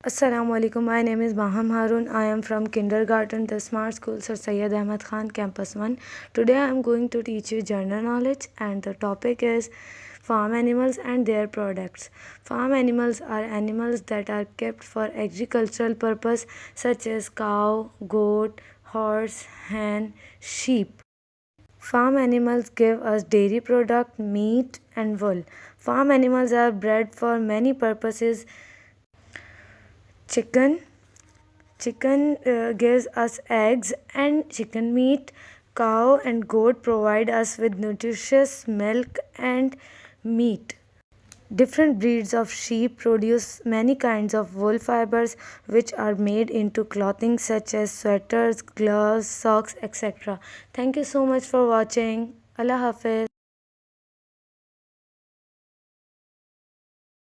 Assalamu alaikum. My name is Maham Harun. I am from kindergarten, the Smart School, Sir Syed Ahmed Khan, Campus 1. Today I am going to teach you general knowledge, and the topic is farm animals and their products. Farm animals are animals that are kept for agricultural purpose such as cow, goat, horse, hen, sheep. Farm animals give us dairy product, meat and wool. Farm animals are bred for many purposes. Chicken gives us eggs and chicken meat. Cow and goat provide us with nutritious milk and meat. Different breeds of sheep produce many kinds of wool fibers which are made into clothing such as sweaters, gloves, socks, etc. Thank you so much for watching. Allah Hafiz.